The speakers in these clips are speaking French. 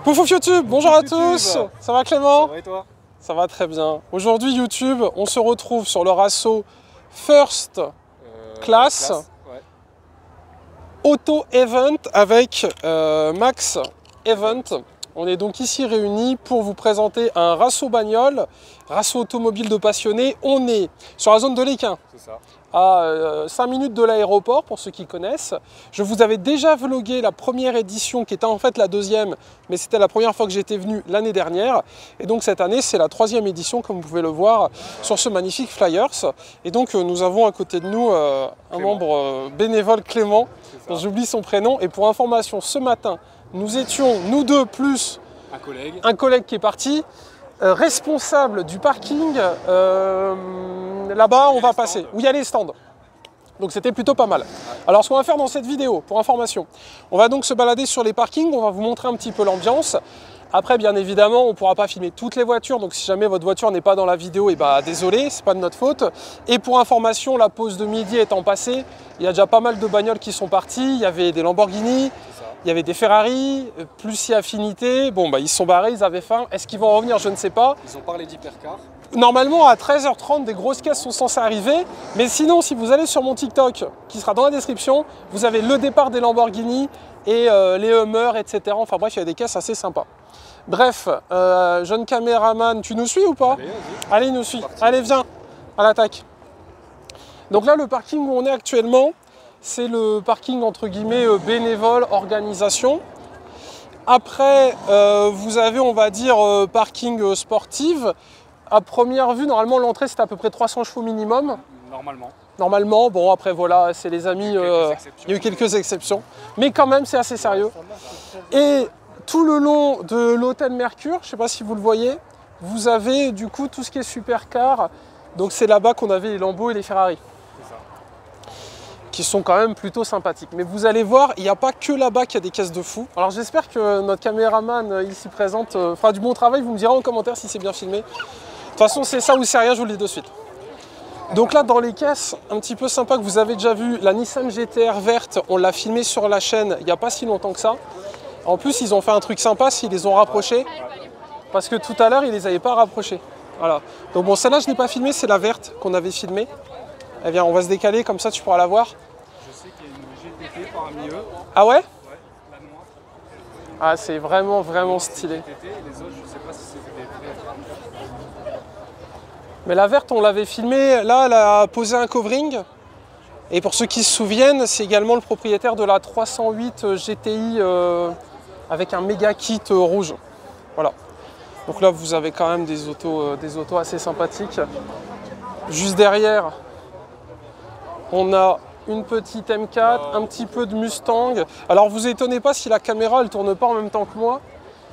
Coucou YouTube, bonjour à tous. Ça va Clément? Ça va et toi? Ça va très bien. Aujourd'hui YouTube, on se retrouve sur le Rasso First Class ouais. Auto Event avec Max Event. On est donc ici réunis pour vous présenter un Rasso bagnole, Rasso automobile de passionnés. On est sur la zone de l'Équin. C'est ça. À 5 minutes de l'aéroport pour ceux qui connaissent. Je vous avais déjà vlogué la première édition qui était en fait la deuxième, mais c'était la première fois que j'étais venu l'année dernière. Et donc cette année c'est la troisième édition comme vous pouvez le voir sur ce magnifique Flyers. Et donc nous avons à côté de nous un membre bénévole, Clément, dont j'oublie son prénom. Et pour information, ce matin nous étions nous deux plus un collègue qui est parti. Responsable du parking, là-bas on va passer, où il y a les stands. Donc c'était plutôt pas mal. Alors ce qu'on va faire dans cette vidéo, pour information, on va donc se balader sur les parkings, on va vous montrer un petit peu l'ambiance. Après bien évidemment on ne pourra pas filmer toutes les voitures, donc si jamais votre voiture n'est pas dans la vidéo, et bah désolé, c'est pas de notre faute. Et pour information, la pause de midi étant passée, il y a déjà pas mal de bagnoles qui sont parties, il y avait des Lamborghini, il y avait des Ferrari, plus si affinité, bon bah ils sont barrés, ils avaient faim. Est-ce qu'ils vont revenir? Je ne sais pas. Ils ont parlé d'hypercar. Normalement à 13h30 des grosses caisses sont censées arriver, mais sinon si vous allez sur mon TikTok, qui sera dans la description, vous avez le départ des Lamborghini et les Hummer, etc. Enfin bref, il y a des caisses assez sympas. Bref, jeune caméraman, tu nous suis ou pas? Allez, il nous suit. Allez, viens, à l'attaque. Donc là, le parking où on est actuellement, c'est le parking entre guillemets bénévole, organisation. Après, vous avez, on va dire, parking sportive. À première vue, normalement, l'entrée, c'est à peu près 300 chevaux minimum. Normalement, bon, après, voilà, c'est les amis, il y a eu quelques exceptions. Mais quand même, c'est assez sérieux. Et tout le long de l'hôtel Mercure, je ne sais pas si vous le voyez, vous avez du coup tout ce qui est supercar. Donc c'est là-bas qu'on avait les Lambo et les Ferrari, qui sont quand même plutôt sympathiques. Mais vous allez voir, il n'y a pas que là-bas qu'il y a des caisses de fous. Alors j'espère que notre caméraman ici présente fera du bon travail. Vous me direz en commentaire si c'est bien filmé. De toute façon, c'est ça ou c'est rien, je vous le dis de suite. Donc là, dans les caisses, un petit peu sympa que vous avez déjà vu, la Nissan GT-R verte, on l'a filmé sur la chaîne il n'y a pas si longtemps que ça. En plus, ils ont fait un truc sympa, s'ils les ont rapprochés, parce que tout à l'heure, ils les avaient pas rapprochés. Voilà. Donc bon, celle-là, je n'ai pas filmée, c'est la verte qu'on avait filmée. Eh bien, on va se décaler, comme ça, tu pourras la voir. Je sais qu'il y a une GTT parmi eux. Ah ouais? Ouais, la noire. Ah, c'est vraiment, vraiment stylé. GTT, et les autres, je sais pas si c'est des vrais. Mais la verte, on l'avait filmée, là, elle a posé un covering. Et pour ceux qui se souviennent, c'est également le propriétaire de la 308 GTI avec un méga kit rouge. Voilà. Donc là, vous avez quand même des autos assez sympathiques. Juste derrière, on a une petite M4, un petit peu de Mustang. Alors, vous étonnez pas si la caméra, elle tourne pas en même temps que moi.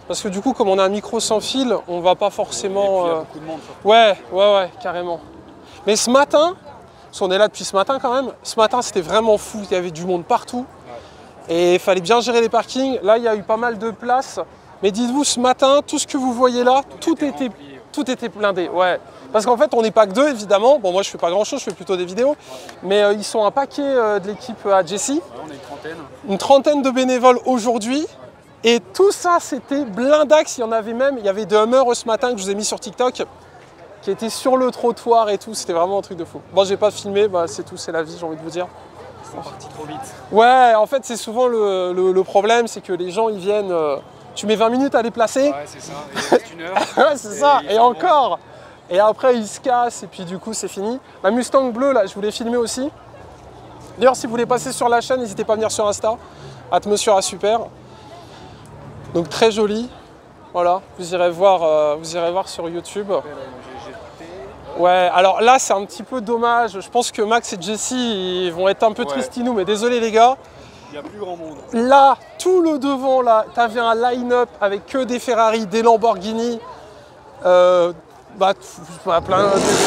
Parce que du coup, comme on a un micro sans fil, on va pas forcément... Et puis, il y a beaucoup de monde. Ouais, carrément. Mais ce matin, parce qu'on est là depuis ce matin quand même, ce matin, c'était vraiment fou. Il y avait du monde partout. Et il fallait bien gérer les parkings. Là, il y a eu pas mal de places. Mais dites-vous, ce matin, tout ce que vous voyez là, tout était blindé. Ouais. Parce qu'en fait, on n'est pas que deux, évidemment. Bon, moi, je fais pas grand-chose, je fais plutôt des vidéos. Mais ils sont un paquet de l'équipe à Jessie. On est une trentaine. Une trentaine de bénévoles aujourd'hui. Et tout ça, c'était blindax. Il y en avait même, il y avait des Hummer ce matin que je vous ai mis sur TikTok, qui étaient sur le trottoir et tout. C'était vraiment un truc de fou. Bon, j'ai pas filmé, bah, c'est tout, c'est la vie, j'ai envie de vous dire. Ils sont partis trop vite. Ouais, en fait, c'est souvent le problème, c'est que les gens, ils viennent... tu mets 20 minutes à les placer. Ouais, c'est ça. Et il reste une heure. Ouais, c'est ça. Et encore. Et après, ils se cassent et puis du coup, c'est fini. La Mustang bleue, là, je voulais filmer aussi. D'ailleurs, si vous voulez passer sur la chaîne, n'hésitez pas à venir sur Insta. Atmosphère super. Donc très joli. Voilà, vous irez voir sur YouTube. Ouais, alors là, c'est un petit peu dommage. Je pense que Max et Jessie, ils vont être un peu tristinous, mais désolé les gars. Il n'y a plus grand monde. Là, tout le devant, là, t'avais un line-up avec que des Ferrari, des Lamborghini, plein de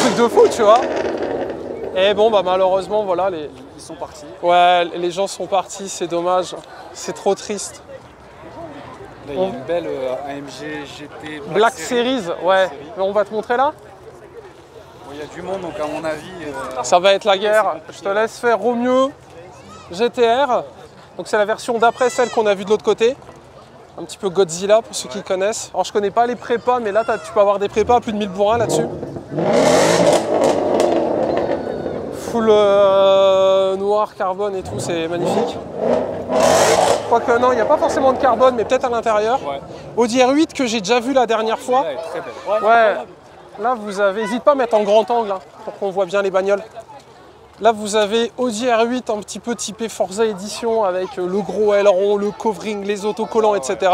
trucs de fou, tu vois. Et bon, bah malheureusement, voilà, Ils sont partis. Ouais, les gens sont partis, c'est dommage. C'est trop triste. Là, il y a une belle AMG GT Black Series, ouais. Mais on va te montrer là. Bon, il y a du monde, donc à mon avis... ça va être la guerre. Je te laisse faire Romeo GTR. Donc c'est la version d'après celle qu'on a vue de l'autre côté. Un petit peu Godzilla pour ceux qui connaissent. Alors je connais pas les prépas, mais là tu peux avoir des prépas à plus de 1000 bourrins là-dessus. Full noir, carbone et tout, c'est magnifique. Quoique non, il n'y a pas forcément de carbone, mais peut-être à l'intérieur. Ouais. Audi R8 que j'ai déjà vu la dernière fois. Elle est très belle. Ouais. Là vous avez, n'hésite pas à mettre en grand angle hein, pour qu'on voit bien les bagnoles. Là vous avez Audi R8 un petit peu typé Forza Edition avec le gros aileron, le covering, les autocollants, etc.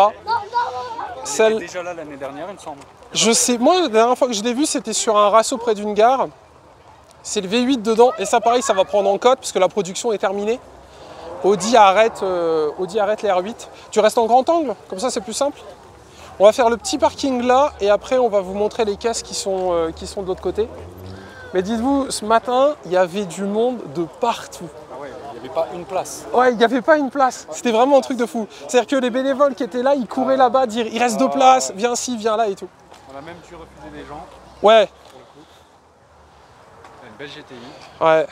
Celle déjà là l'année dernière, il me semble. Je sais, moi la dernière fois que je l'ai vu c'était sur un rasso près d'une gare. C'est le V8 dedans et ça pareil ça va prendre en cote puisque la production est terminée. Audi arrête les R8. Tu restes en grand angle, comme ça c'est plus simple. On va faire le petit parking là et après on va vous montrer les caisses qui sont de l'autre côté. Mais dites-vous, ce matin, il y avait du monde de partout. Ah ouais, il n'y avait pas une place. Ouais, il n'y avait pas une place. C'était vraiment un truc de fou. C'est-à-dire que les bénévoles qui étaient là, ils couraient là-bas, dire il reste 2 places, viens ci, viens là et tout. On a même dû refuser des gens. Ouais. Pour le coup. C'est une belle GTI. Ouais.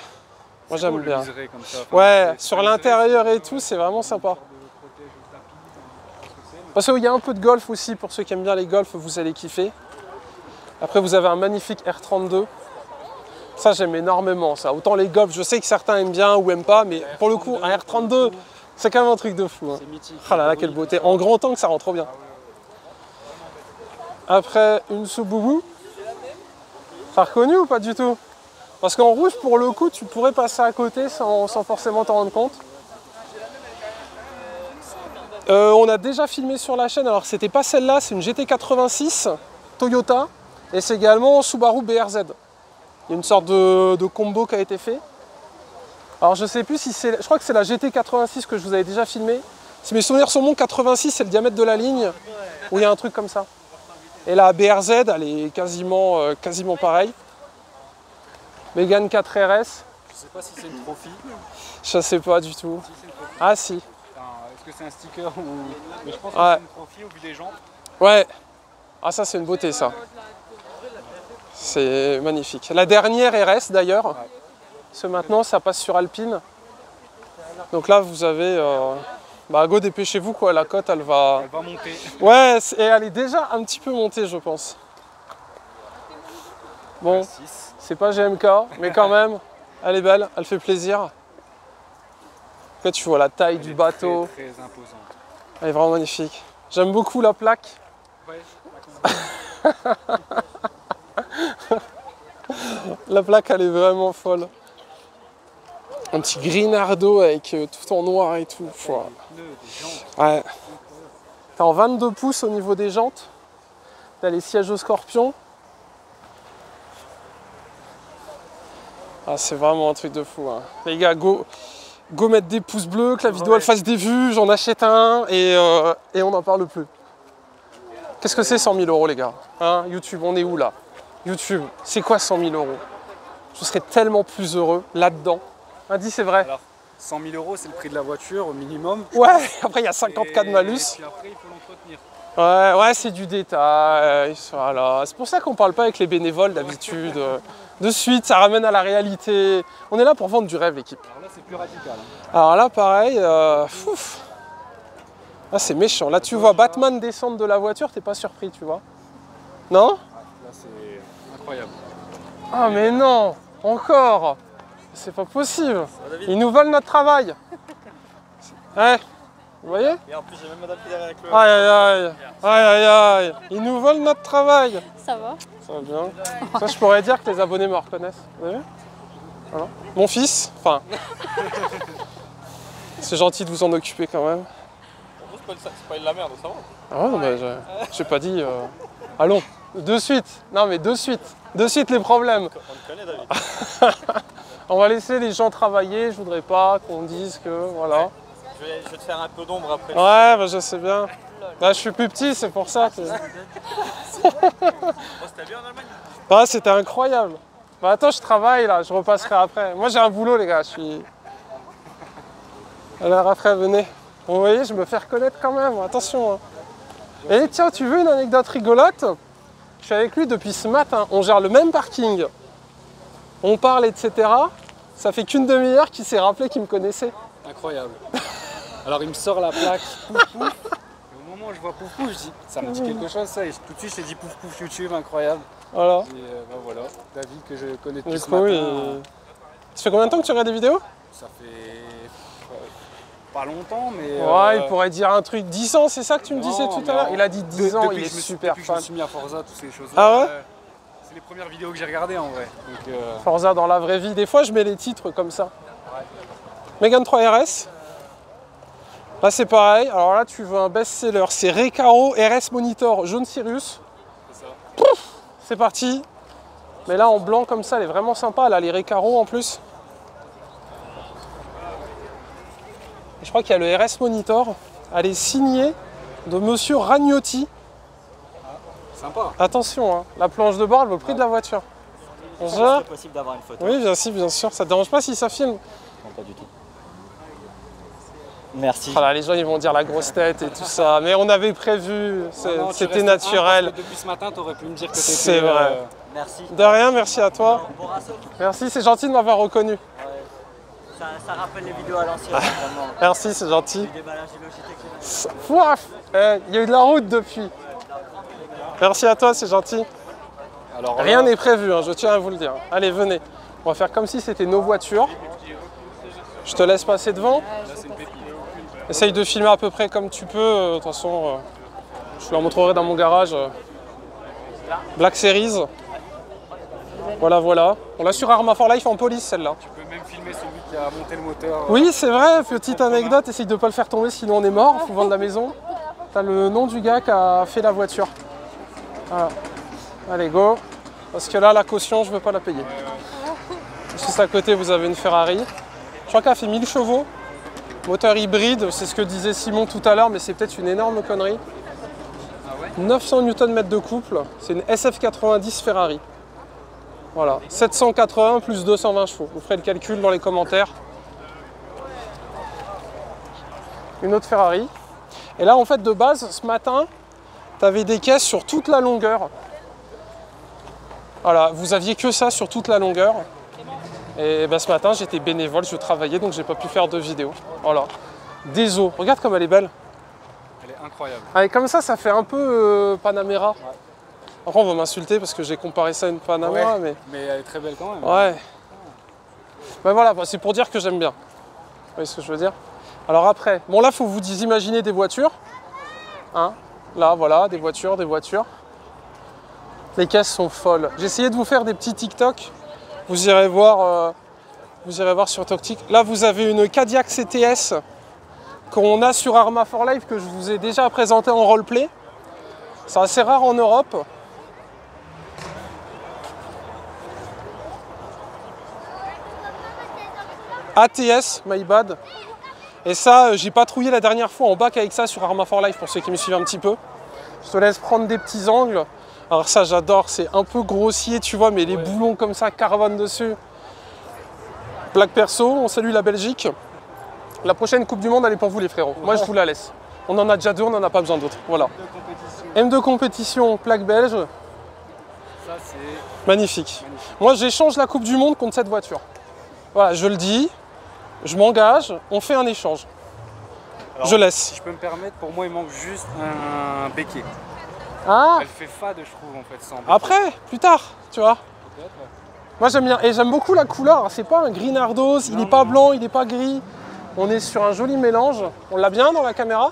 Moi j'aime bien. Comme ça. Enfin, ouais, sur l'intérieur et tout, c'est vraiment sympa. Parce qu'il y a un peu de golf aussi, pour ceux qui aiment bien les golfs, vous allez kiffer. Après vous avez un magnifique R32. Ça j'aime énormément ça. Autant les golfs, je sais que certains aiment bien ou aiment pas, mais pour le coup, un R32, c'est quand même un truc de fou. Hein. C'est mythique. Ah là là, quelle beauté. En grand angle, ça rend trop bien. Après, une Subaru. T'as reconnu ou pas du tout? Parce qu'en rouge, pour le coup, tu pourrais passer à côté sans forcément t'en rendre compte. On a déjà filmé sur la chaîne, alors c'était pas celle-là, c'est une GT86 Toyota. Et c'est également Subaru BRZ. Il y a une sorte de combo qui a été fait. Alors je sais plus si c'est... Je crois que c'est la GT86 que je vous avais déjà filmé. Si mes souvenirs sont bons, 86 c'est le diamètre de la ligne. Où il y a un truc comme ça. Et la BRZ, elle est quasiment pareille. Mégane 4 RS. Je sais pas si c'est une trophy. Je sais pas du tout. Si, c'est une trophy. Ah si. Est-ce que c'est un sticker ou... Mais je pense que ouais. c'est une trophy au vu des gens. Ouais. Ah ça c'est une beauté ça. C'est magnifique. La dernière RS d'ailleurs. Ouais. Ce maintenant ça passe sur Alpine. Donc là vous avez... Bah go, dépêchez-vous quoi, la cote elle va... Elle va monter. Ouais, et elle est déjà un petit peu montée je pense. Bon, c'est pas GMK, mais quand même, elle est belle, elle fait plaisir. Là tu vois la taille du bateau. Très imposante. Elle est vraiment magnifique. J'aime beaucoup la plaque. Ouais, la plaque elle est vraiment folle. Un petit Grinardo avec tout en noir et tout. Ouais. T'es en 22 pouces au niveau des jantes. T'as les sièges au scorpion. Ah, c'est vraiment un truc de fou. Hein. Les gars, go mettre des pouces bleus, que la vidéo elle fasse des vues, j'en achète un et on n'en parle plus. Qu'est-ce que c'est 100 000 € les gars hein, YouTube, on est où là? YouTube, c'est quoi 100 000 €? Je serais tellement plus heureux là-dedans. Dis c'est vrai. Alors, 100 000 €, c'est le prix de la voiture au minimum. Ouais, après il y a 50K de malus. Et puis après, il faut l'entretenir. Ouais, c'est du détail. Voilà. C'est pour ça qu'on parle pas avec les bénévoles d'habitude. De suite, ça ramène à la réalité. On est là pour vendre du rêve, l'équipe. Alors là, c'est plus radical. Hein. Alors là, pareil. Là, c'est méchant. Là, tu vois Batman descendre de la voiture, t'es pas surpris, tu vois. Non? Là, c'est incroyable. Ah, mais non! Encore! C'est pas possible. Ils nous volent notre travail. Ouais. Vous voyez? Et en plus, j'ai même madame qui est derrière avec le... Aïe aïe aïe. Aïe aïe aïe. Ils nous volent notre travail. Ça va? Ça va bien. Ça, je pourrais dire que les abonnés me reconnaissent. Vous avez vu? Voilà. Mon fils, enfin... C'est gentil de vous en occuper quand même. C'est pas de la merde, ça va? Ah ouais, non, mais j'ai pas dit... Allons, de suite. Non mais de suite. De suite les problèmes. On le connaît, David. On va laisser les gens travailler, je voudrais pas qu'on dise que... Voilà. Je vais te faire un peu d'ombre après. Ouais, bah, je sais bien. Là, je suis plus petit, c'est pour ça. C'était bien en Allemagne? Ouais, c'était incroyable. Bah, attends, je travaille là, je repasserai après. Moi, j'ai un boulot, les gars, je suis... Alors après, venez. Vous voyez, je me fais reconnaître quand même, attention. Hein. Et tiens, tu veux une anecdote rigolote? Je suis avec lui depuis ce matin, on gère le même parking. On parle, etc. Ça fait qu'une demi-heure qu'il s'est rappelé qu'il me connaissait. Incroyable. Alors il me sort la plaque, pouf, pouf. Et au moment moment où je vois Pouf Pouf, je dis, ça me dit quelque chose ça, et tout de suite je t'ai dit Pouf Pouf YouTube, incroyable. Voilà. Et bah voilà, David que je connais Du depuis ce coup, matin. Ça fait combien de temps que tu regardes des vidéos? Ça fait pas longtemps, mais. Ouais, il pourrait dire un truc 10 ans, c'est ça que tu me disais non, tout mais à l'heure? en- Il a dit 10 ans, depuis il que est je me suis- super depuis que je me fan. suis mis à Forza, toutes ces choses-là. Ah ouais? C'est les premières vidéos que j'ai regardées en vrai. Donc, Forza dans la vraie vie, des fois je mets les titres comme ça. Mégane 3 RS. Là c'est pareil, alors là tu veux un best-seller, c'est Recaro RS Monitor jaune Sirius. c'est ça. C'est parti. Mais là en blanc comme ça, elle est vraiment sympa, elle a les Recaro en plus. Et je crois qu'il y a le RS Monitor, elle est signée de monsieur Ragnotti. Sympa. Attention, hein, la planche de bord elle vaut le prix de la voiture. Bonjour. C'est possible d'avoir une photo. Oui, bien sûr, ça te dérange pas si ça filme? Non, pas du tout. Merci. Ah là, les gens ils vont dire la grosse tête et tout ça, mais on avait prévu, Non, tu c'était restes naturel. parce que depuis ce matin, t'aurais pu me dire que t'étais. C'est vrai. Merci. De rien, merci à toi. Bon rassaut. Merci, c'est gentil de m'avoir reconnu. Ça rappelle les vidéos à l'ancienne, vraiment. Merci, c'est gentil. Du déballage du Logitech. Fouaf, il y a eu de la route depuis. Merci à toi, c'est gentil. Alors, Rien n'est prévu, hein, je tiens à vous le dire. Allez, venez. On va faire comme si c'était nos voitures. Je te laisse passer devant. Là, c'est une pépite. Essaye de filmer à peu près comme tu peux. De toute façon, je te la montrerai dans mon garage. Black Series. Voilà, voilà. On l'a sur Arma for Life en police, celle-là. Tu peux même filmer celui qui a monté le moteur. Oui, c'est vrai. Petite anecdote. Essaye de ne pas le faire tomber, sinon on est mort. Faut vendre la maison. T'as le nom du gars qui a fait la voiture. Voilà. Allez, go. Parce que là, la caution, je veux pas la payer. Juste à côté, vous avez une Ferrari. Je crois qu'elle fait 1000 chevaux. Moteur hybride, c'est ce que disait Simon tout à l'heure, mais c'est peut-être une énorme connerie. 900 Nm de couple, c'est une SF90 Ferrari. Voilà, 780 plus 220 chevaux. Vous ferez le calcul dans les commentaires. Une autre Ferrari. Et là, en fait, de base, ce matin, tu avais des caisses sur toute la longueur. Voilà, vous aviez que ça sur toute la longueur. Et ben, ce matin, j'étais bénévole, je travaillais, donc j'ai pas pu faire de vidéo. Voilà. Désolé. Regarde comme elle est belle. Elle est incroyable. Allez, comme ça fait un peu Panamera. Après, on va m'insulter parce que j'ai comparé ça à une Panamera, Ouais, mais elle est très belle quand même. mais... Ouais. Ben voilà, c'est pour dire que j'aime bien. Vous voyez ce que je veux dire? Alors après, bon là, il faut vous imaginer des voitures. Hein? Là, voilà, des voitures, des voitures. Les caisses sont folles. J'ai essayé de vous faire des petits TikTok. Vous irez voir sur TikTok. Là, vous avez une Cadillac CTS qu'on a sur Arma for Life que je vous ai déjà présenté en roleplay. C'est assez rare en Europe. ATS, my bad. Et ça, j'ai patrouillé la dernière fois en bac avec ça sur Arma for Life pour ceux qui me suivent un petit peu. Je te laisse prendre des petits angles. Alors ça, j'adore, c'est un peu grossier, tu vois, mais les boulons comme ça, caravane dessus. Plaque perso, on salue la Belgique. La prochaine Coupe du Monde, elle est pour vous les frérots. Moi, je vous la laisse. On en a déjà deux, on n'en a pas besoin d'autres. Voilà. M2 compétition, plaque belge. Ça, c'est Magnifique. Moi, j'échange la Coupe du Monde contre cette voiture. Voilà, je le dis, je m'engage, on fait un échange. Alors, je laisse. Si je peux me permettre, pour moi, il manque juste un béquet. Ah, Elle fait fade, je trouve, en fait, sans béquet. après, plus tard, tu vois. Peut-être, ouais. Moi, j'aime bien. Et j'aime beaucoup la couleur. C'est pas un gris nardos, il n'est pas blanc, il n'est pas gris. On est sur un joli mélange. On l'a bien dans la caméra?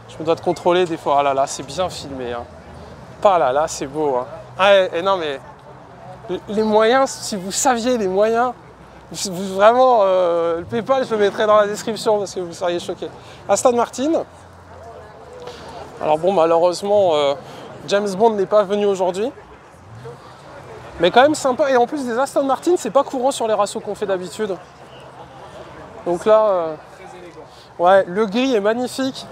Je me dois te contrôler des fois. Ah là là, c'est bien filmé. Hein. Pas là, là, c'est beau. Hein. Ah, et non, mais les moyens, si vous saviez les moyens, vraiment, le PayPal, je le mettrai dans la description parce que vous seriez choqués. Aston Martin. Alors bon, malheureusement, James Bond n'est pas venu aujourd'hui. Mais quand même sympa. Et en plus, des Aston Martin, c'est pas courant sur les rassos qu'on fait d'habitude. Donc là, Très élégant. ouais, le gris est magnifique.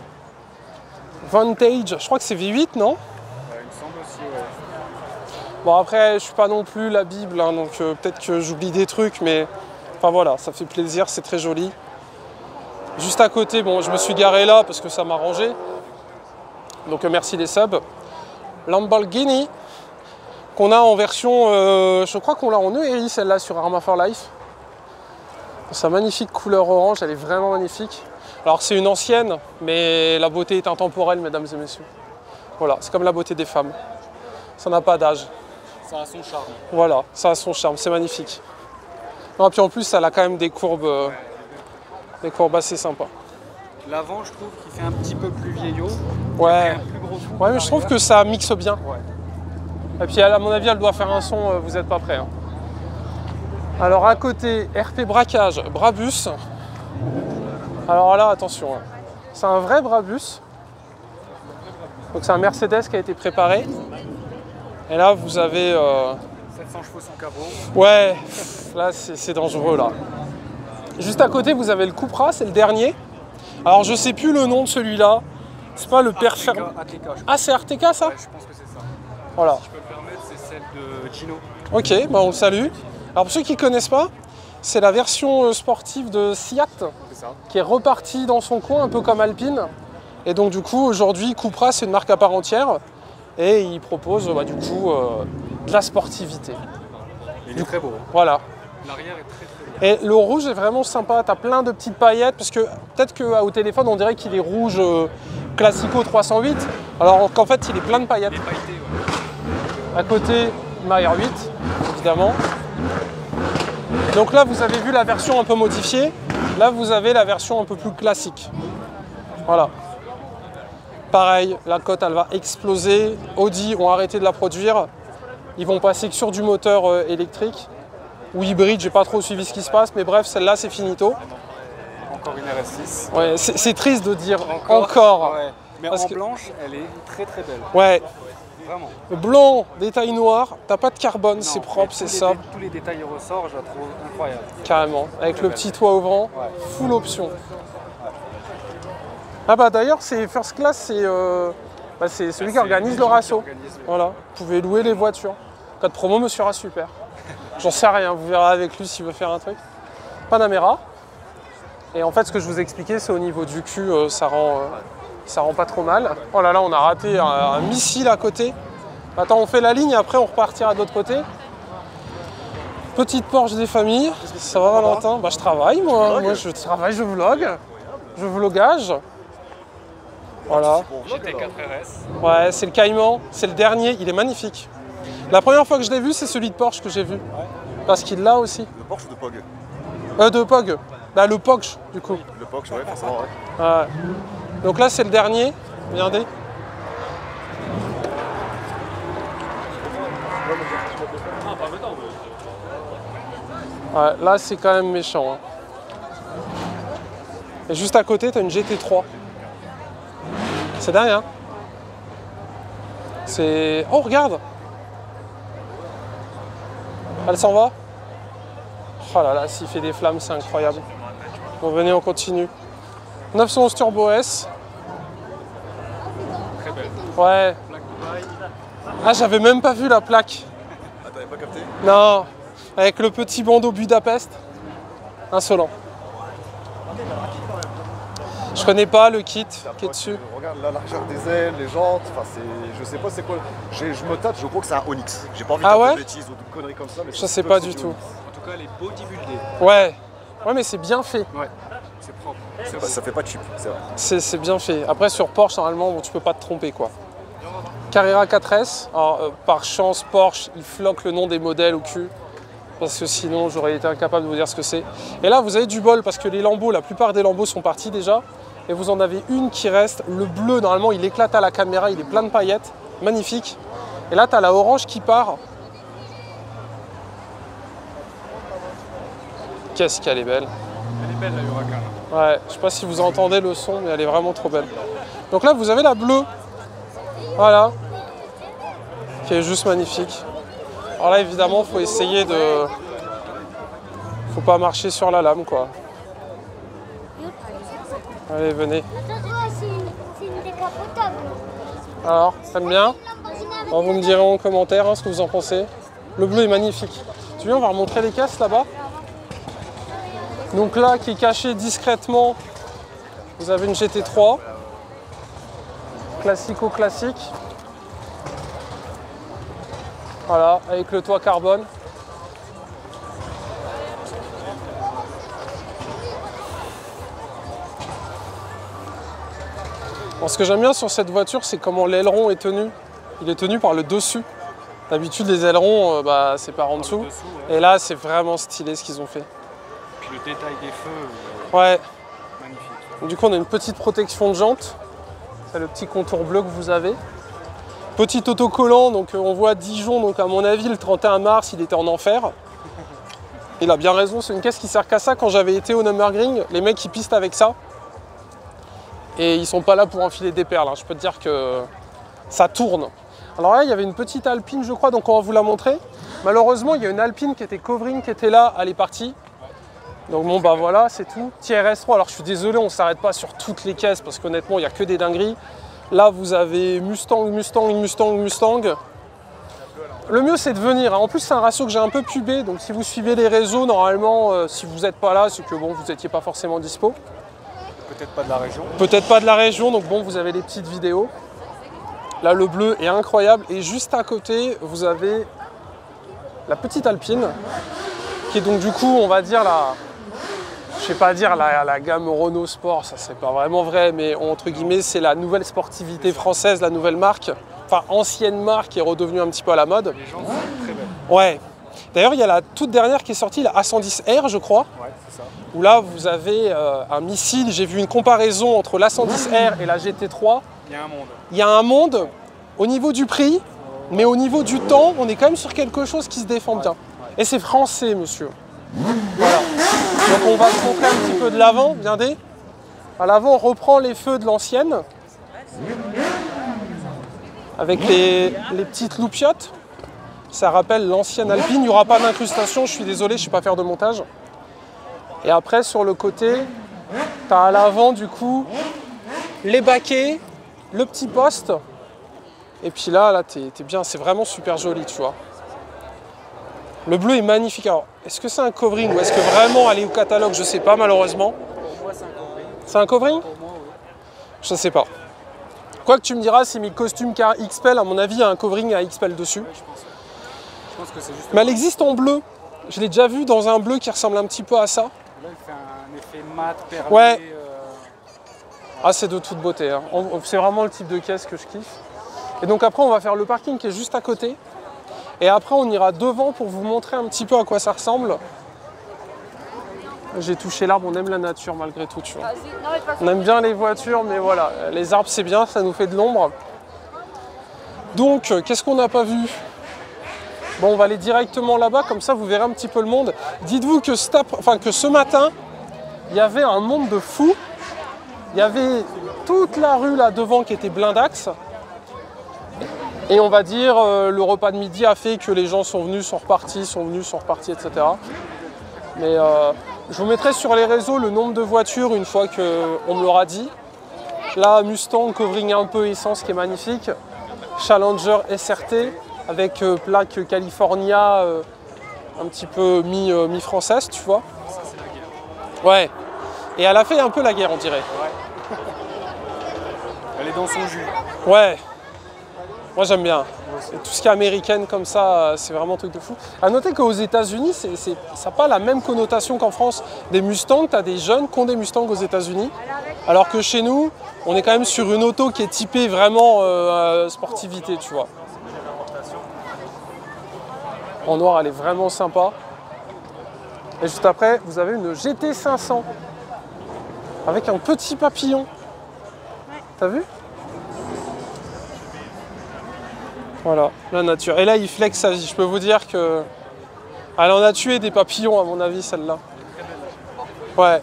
Vantage, je crois que c'est V8, non? Ouais, il me semble aussi, ouais. Bon, après, je suis pas non plus la Bible, hein, donc peut-être que j'oublie des trucs, mais enfin voilà, ça fait plaisir, c'est très joli. Juste à côté, bon, je me suis garé là parce que ça m'a arrangé. Donc merci les subs. Lamborghini, qu'on a en version, je crois qu'on l'a en ERI celle-là sur Arma for Life. Sa magnifique couleur orange, elle est vraiment magnifique. Alors c'est une ancienne, mais la beauté est intemporelle, mesdames et messieurs. Voilà, c'est comme la beauté des femmes. Ça n'a pas d'âge. Ça a son charme. Voilà, ça a son charme, c'est magnifique. Non, puis en plus, elle a quand même des courbes assez sympas. L'avant, je trouve qu'il fait un petit peu plus vieillot. Ouais, Un plus gros coup ouais, mais je trouve que ça mixe bien. Ouais. Et puis à mon avis, elle doit faire un son, vous n'êtes pas prêts. Hein. Alors à côté, RP Braquage, Brabus. Alors là, attention, hein. C'est un vrai Brabus. Donc c'est un Mercedes qui a été préparé. Et là, vous avez... 700 chevaux sans cabot. Ouais, là c'est dangereux là. Juste à côté, vous avez le Cupra, c'est le dernier. Alors je sais plus le nom de celui-là. C'est pas le Perfect. ATK, Ah, c'est RTK ça? ouais, je pense que c'est ça. Voilà. Je peux me permettre, c'est celle de Gino. Ok, bah on le salue. Alors pour ceux qui ne connaissent pas, c'est la version sportive de Seat C'est ça. qui est repartie dans son coin, un peu comme Alpine. Et donc du coup, aujourd'hui, Cupra, c'est une marque à part entière. Et il propose du coup de la sportivité. Il est très beau. Voilà. L'arrière est très très beau. Et le rouge est vraiment sympa, tu as plein de petites paillettes, parce que peut-être qu'au téléphone on dirait qu'il est rouge classico 308, alors qu'en fait il est plein de paillettes. Il est pailleté, ouais. À côté, ma R8, évidemment. Donc là vous avez vu la version un peu modifiée, là vous avez la version un peu plus classique. Voilà. Pareil, la cote elle va exploser, Audi ont arrêté de la produire, ils vont passer que sur du moteur électrique. Ou hybride, j'ai pas trop suivi ce qui se passe, mais bref, celle-là c'est finito. Encore une RS6. Ouais, c'est triste de dire encore. Ouais. Mais Parce en que- blanche, elle est très très belle. Ouais, Vraiment. blanc, détail noir, t'as pas de carbone, c'est Non, propre, mais c'est tous les sobre, tous les détails ressortent, je la trouve incroyable. carrément. Avec le petit toit ouvrant, Ouais. full option. Ah bah d'ailleurs, c'est First Class, c'est celui qui organise le rasso. Voilà, vous pouvez louer les voitures. Code promo, Monsieur Ras Super. J'en sais rien, vous verrez avec lui s'il veut faire un truc. Panamera. Et en fait, ce que je vous expliquais, c'est au niveau du cul, ça rend pas trop mal. Oh là là, on a raté un missile à côté. Attends, on fait la ligne, après on repartira de l'autre côté. Petite Porsche des familles. Ça va, Valentin? Bah, je travaille, moi. Moi, je travaille, je vlog. Je vlogage. Voilà. GT4 RS. Ouais, c'est le Cayman, c'est le dernier, il est magnifique. La première fois que je l'ai vu, c'est celui de Porsche que j'ai vu. Parce qu'il l'a aussi. Le Porsche ou de Pog? De Pog. Bah, le Porsche, du coup. Le Porsche, ouais, forcément, ouais. Ouais. Donc là, c'est le dernier. Regardez. Ouais, là, c'est quand même méchant. Hein. Et juste à côté, tu as une GT3. C'est dingue, hein? C'est... Oh, regarde! Elle s'en va? Oh là là, s'il fait des flammes, c'est incroyable. Bon, venez, on continue. 911 Turbo S. Très belle. Ouais. Ah, j'avais même pas vu la plaque. Ah, t'avais pas capté? Non. Avec le petit bandeau Budapest. Insolent. Je connais pas le kit qui est dessus. Regarde la largeur des ailes, les jantes, enfin c'est. Je sais pas c'est quoi. Je me tâte, je crois que c'est un Onyx. J'ai pas envie de Ah dire ouais de bêtises ou de conneries comme ça, mais Je sais pas du tout. En tout cas, elle est bodybuildée. Ouais. Ouais, mais c'est bien fait. Ouais, c'est propre. Ça fait pas cheap, c'est vrai. C'est bien fait. Après, sur Porsche, normalement, bon, tu peux pas te tromper, quoi. Carrera 4S. Alors, par chance, Porsche, il floque le nom des modèles au cul. Parce que sinon, j'aurais été incapable de vous dire ce que c'est. Et là, vous avez du bol, parce que les lambeaux, la plupart des lambeaux sont partis déjà. Et vous en avez une qui reste. Le bleu, normalement, il éclate à la caméra, il est plein de paillettes. Magnifique. Et là, tu as la orange qui part. Qu'est-ce qu'elle est belle. Elle est belle, la Huracan. Ouais, je sais pas si vous entendez le son, mais elle est vraiment trop belle. Donc là, vous avez la bleue. Voilà. Qui est juste magnifique. Alors là, évidemment, faut essayer de... Faut pas marcher sur la lame, quoi. Allez, venez. C'est une décapotable. Alors, t'aimes bien? Bon, vous me direz en commentaire ce que vous en pensez. Le bleu est magnifique. Tu viens, on va remontrer les caisses là-bas. Donc là, qui est caché discrètement, vous avez une GT3. Classico-classique. Voilà, avec le toit carbone. Alors, ce que j'aime bien sur cette voiture, c'est comment l'aileron est tenu. Il est tenu par le dessus. D'habitude, les ailerons, c'est par en dessous. Dessous, ouais. Et là, c'est vraiment stylé ce qu'ils ont fait. Puis le détail des feux, Ouais. magnifique. Du coup, on a une petite protection de jante. C'est le petit contour bleu que vous avez. Petit autocollant, donc on voit Dijon, donc à mon avis, le 31 mars, il était en enfer. Il a bien raison, c'est une caisse qui sert qu'à ça. Quand j'avais été au Nürburgring, les mecs ils pistent avec ça. Et ils sont pas là pour enfiler des perles, hein. Je peux te dire que ça tourne. Alors là, il y avait une petite Alpine, je crois, donc on va vous la montrer. Malheureusement, il y a une Alpine qui était covering, qui était là, elle est partie. Donc bon, bah voilà, c'est tout. Petit RS3, alors je suis désolé, on ne s'arrête pas sur toutes les caisses, parce qu'honnêtement, il n'y a que des dingueries. Là, vous avez Mustang, Mustang, Mustang, Mustang. Le mieux, c'est de venir. En plus, c'est un ratio que j'ai un peu pubé, donc si vous suivez les réseaux, normalement, si vous n'êtes pas là, c'est que bon, vous n'étiez pas forcément dispo. Peut-être pas de la région. Peut-être pas de la région, donc bon, vous avez les petites vidéos. Là, le bleu est incroyable. Et juste à côté, vous avez la petite Alpine, qui est donc du coup, on va dire, je sais pas dire la gamme Renault Sport, ça c'est pas vraiment vrai, mais entre guillemets, c'est la nouvelle sportivité française, la nouvelle marque. Enfin, ancienne marque qui est redevenue un petit peu à la mode. Les gens sont très belles. Ouais. D'ailleurs, il y a la toute dernière qui est sortie, la A110R, je crois. Ouais, c'est ça. Où là, vous avez un missile. J'ai vu une comparaison entre l'A110R et la GT3. Il y a un monde. Il y a un monde au niveau du prix, mais au niveau du temps, on est quand même sur quelque chose qui se défend bien. Et c'est français, monsieur. Voilà. Donc on va se montrer un petit peu de l'avant, regardez. À l'avant, on reprend les feux de l'ancienne. Avec les petites loupiottes. Ça rappelle l'ancienne Alpine. Il n'y aura pas d'incrustation, je suis désolé, je ne sais pas faire de montage. Et après, sur le côté, tu as à l'avant, du coup, les baquets, le petit poste. Et puis là t'es bien, c'est vraiment super joli, tu vois. Le bleu est magnifique. Alors, est-ce que c'est un covering ou est-ce que vraiment aller au catalogue? Je sais pas, malheureusement. Pour moi, c'est un covering. C'est un covering? Pour moi, oui. Je sais pas. Quoi que tu me diras, c'est mes costumes car XPEL, à mon avis, il y a un covering à XPEL dessus. Ouais, je pense que c'est juste. Mais elle existe en bleu. Je l'ai déjà vu dans un bleu qui ressemble un petit peu à ça. Là, il fait un effet mat, perlé. Ouais. Ah, c'est de toute beauté, hein. C'est vraiment le type de caisse que je kiffe. Et donc après, on va faire le parking qui est juste à côté. Et après, on ira devant pour vous montrer un petit peu à quoi ça ressemble. J'ai touché l'arbre, on aime la nature malgré tout, tu vois. On aime bien les voitures, mais voilà, les arbres c'est bien, ça nous fait de l'ombre. Donc, qu'est-ce qu'on n'a pas vu? Bon, on va aller directement là-bas, comme ça vous verrez un petit peu le monde. Dites-vous que, ce matin, il y avait un monde de fous. Il y avait toute la rue là devant qui était blindax. Et on va dire, le repas de midi a fait que les gens sont venus, sont repartis, etc. Mais je vous mettrai sur les réseaux le nombre de voitures une fois qu'on me l'aura dit. Là, Mustang, covering un peu essence qui est magnifique. Challenger SRT avec plaque California un petit peu mi-française, tu vois. Ça, c'est la guerre. Ouais. Et elle a fait un peu la guerre, on dirait. Elle est dans son jus. Ouais. Moi j'aime bien. Et tout ce qui est américaine comme ça, c'est vraiment un truc de fou. A noter qu'aux États-Unis, ça n'a pas la même connotation qu'en France. Des Mustangs, tu as des jeunes qui ont des Mustangs aux États-Unis. Alors que chez nous, on est quand même sur une auto qui est typée vraiment sportivité, tu vois. En noir, elle est vraiment sympa. Et juste après, vous avez une GT500 avec un petit papillon. T'as vu? Voilà, la nature. Et là, il flex sa vie. Je peux vous dire que elle en a tué des papillons, à mon avis, celle-là. Ouais.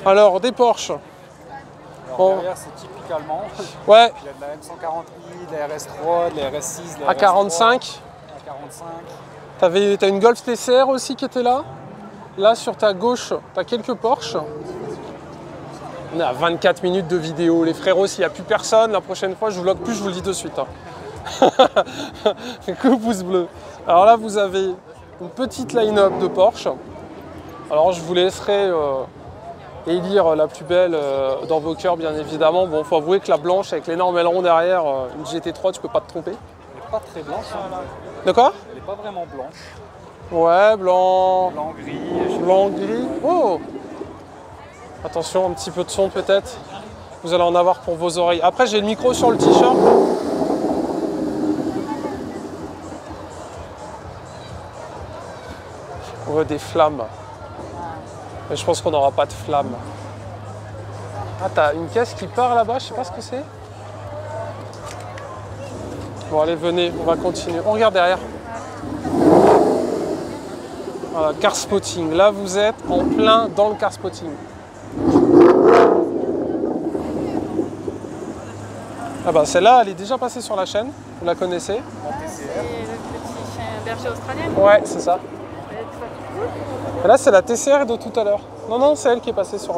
Alors, des Porsche. Alors, Bon. derrière, c'est typique allemand. Ouais, Il y a de la M140i, de la RS3, de la RS6, de la à 45. A45. T'as une Golf TCR aussi qui était là. Là, sur ta gauche, t'as quelques Porsche. On est à 24 minutes de vidéo. Les frérots, s'il n'y a plus personne, la prochaine fois, je vlog plus, je vous le dis de suite. Hein. Que pouce bleu. Alors là, vous avez une petite line-up de Porsche. Alors, je vous laisserai élire la plus belle dans vos cœurs, bien évidemment. Bon, faut avouer que la blanche, avec l'énorme aileron derrière, une GT3, tu peux pas te tromper. Elle n'est pas très blanche. Hein. De quoi? Elle n'est pas vraiment blanche. Ouais, blanc. Blanc-gris. Blanc-gris. Oh! Attention, un petit peu de son peut-être. Vous allez en avoir pour vos oreilles. Après, j'ai le micro sur le t-shirt. Ouais, des flammes. Mais je pense qu'on n'aura pas de flammes. Ah, t'as une caisse qui part là-bas, je sais pas ce que c'est. Bon, allez, venez, on va continuer. On regarde derrière. Voilà, car spotting. Là, vous êtes en plein dans le car spotting. Ah bah celle-là, elle est déjà passée sur la chaîne. Vous la connaissez? C'est le petit chien berger australien. Ouais, c'est ça. Et là, c'est la TCR de tout à l'heure. Non, non, c'est elle qui est passée sur...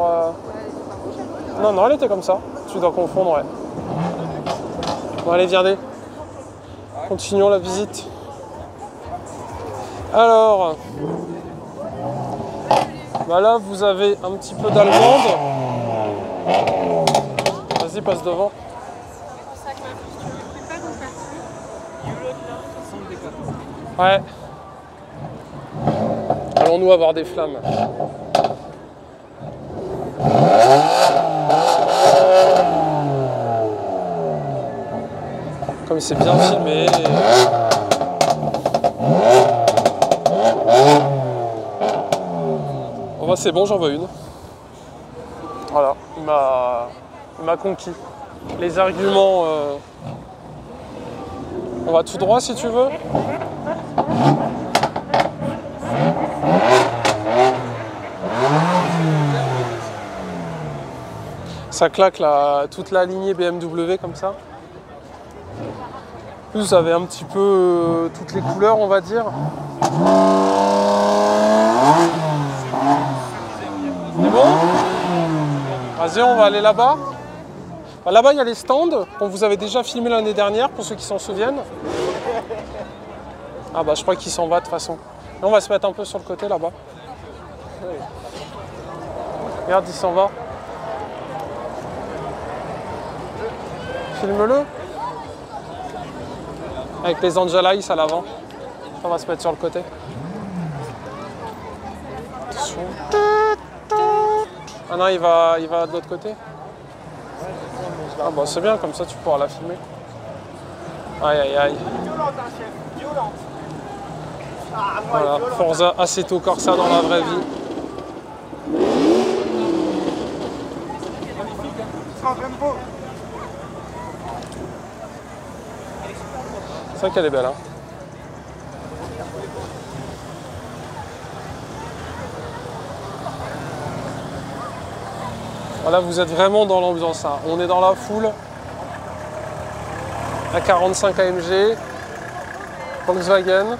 Non, non, elle était comme ça. Tu dois confondre, ouais. Bon, allez, viens. Continuons la visite. Alors... Bah là, vous avez un petit peu d'allemande. Vas-y, passe devant. Ouais. Allons-nous avoir des flammes. Comme c'est bien filmé. Bon bah c'est bon, j'en veux une. Voilà, il m'a conquis. Les arguments... On va tout droit si tu veux. Ça claque toute la lignée BMW comme ça. Plus vous avez un petit peu toutes les couleurs, on va dire. C'est bon? Vas-y, on va aller là-bas. Là-bas, il y a les stands qu'on vous avait déjà filmé l'année dernière, pour ceux qui s'en souviennent. Ah bah, je crois qu'il s'en va de toute façon. Et on va se mettre un peu sur le côté là-bas. Regarde, il s'en va. Filme-le. Avec les Angel Eyes à l'avant. On va se mettre sur le côté. Attention. Ah non, il va de l'autre côté. Ah bah c'est bien, comme ça tu pourras la filmer. Aïe aïe aïe. Voilà, Forza Assetto Corsa dans la vraie vie. C'est vrai qu'elle est belle, hein. Voilà, vous êtes vraiment dans l'ambiance, hein. On est dans la foule. La 45 AMG, Volkswagen.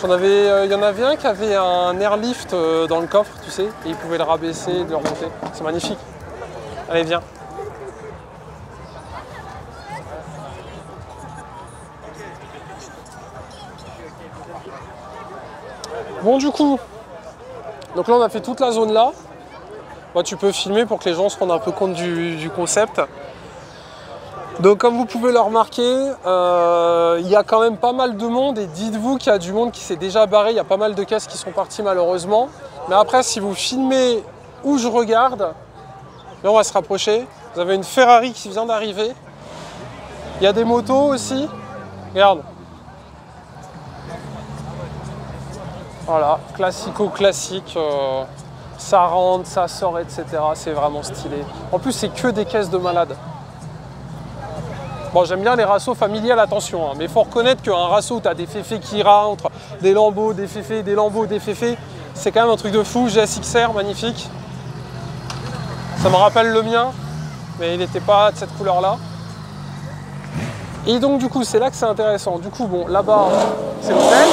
Il y en avait un qui avait un airlift dans le coffre, tu sais, et il pouvait le rabaisser et le remonter. C'est magnifique. Allez, viens. Bon, du coup, donc là on a fait toute la zone là. Bah, tu peux filmer pour que les gens se rendent un peu compte du concept. Donc comme vous pouvez le remarquer, il y a quand même pas mal de monde et dites-vous qu'il y a du monde qui s'est déjà barré, il y a pas mal de caisses qui sont partis malheureusement. Mais après si vous filmez où je regarde, là on va se rapprocher, vous avez une Ferrari qui vient d'arriver. Il y a des motos aussi, regarde. Voilà, classico-classique, ça rentre, ça sort, etc. C'est vraiment stylé. En plus c'est que des caisses de malades. Bon, j'aime bien les rassos familiales, attention, hein, mais il faut reconnaître qu'un rasso où tu as des féfés qui rentrent, des lambeaux, des féfés, des lambeaux, des féfés, c'est quand même un truc de fou. GSXR, magnifique. Ça me rappelle le mien, mais il n'était pas de cette couleur-là. Et donc, du coup, c'est là que c'est intéressant. Du coup, bon, là-bas, c'est l'hôtel.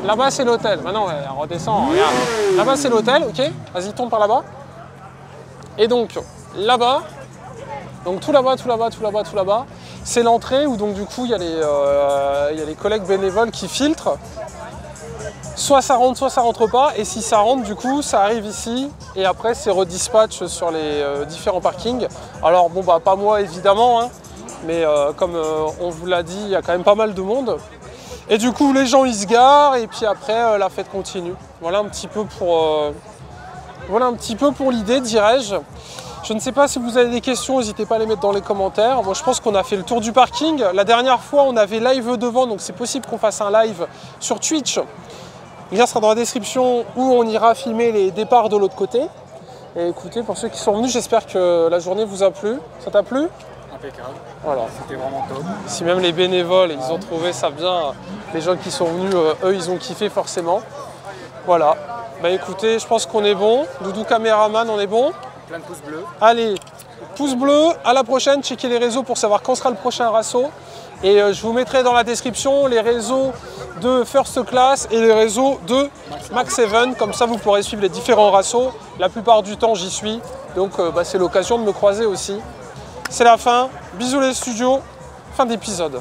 Là-bas, c'est l'hôtel. Maintenant, ouais, redescend, regarde. Là-bas, c'est l'hôtel, ok. Vas-y, tourne par là-bas. Et donc, là-bas, donc tout là-bas, tout là-bas, tout là-bas, tout là-bas, c'est l'entrée où donc du coup il y a les collègues bénévoles qui filtrent. Soit ça rentre pas, et si ça rentre du coup ça arrive ici et après c'est redispatch sur les différents parkings. Alors bon bah pas moi évidemment, hein, mais comme on vous l'a dit, il y a quand même pas mal de monde. Et du coup les gens ils se garent et puis après la fête continue. Voilà un petit peu pour l'idée, dirais-je. Je ne sais pas si vous avez des questions, n'hésitez pas à les mettre dans les commentaires. Moi, je pense qu'on a fait le tour du parking. La dernière fois, on avait live devant, donc c'est possible qu'on fasse un live sur Twitch. Le lien sera dans la description où on ira filmer les départs de l'autre côté. Et écoutez, pour ceux qui sont venus, j'espère que la journée vous a plu. Ça t'a plu? Impeccable. Voilà. C'était vraiment top. Si même les bénévoles, ils ont trouvé ça bien, les gens qui sont venus, eux, ils ont kiffé forcément. Voilà. Bah écoutez, je pense qu'on est bon. Doudou caméraman, on est bon? Plein de pouces bleus. Allez, pouce bleu, à la prochaine, checkez les réseaux pour savoir quand sera le prochain rasso. Et je vous mettrai dans la description les réseaux de First Class et les réseaux de Max 7. Comme ça, vous pourrez suivre les différents rassos. La plupart du temps, j'y suis. Donc, c'est l'occasion de me croiser aussi. C'est la fin. Bisous les studios. Fin d'épisode.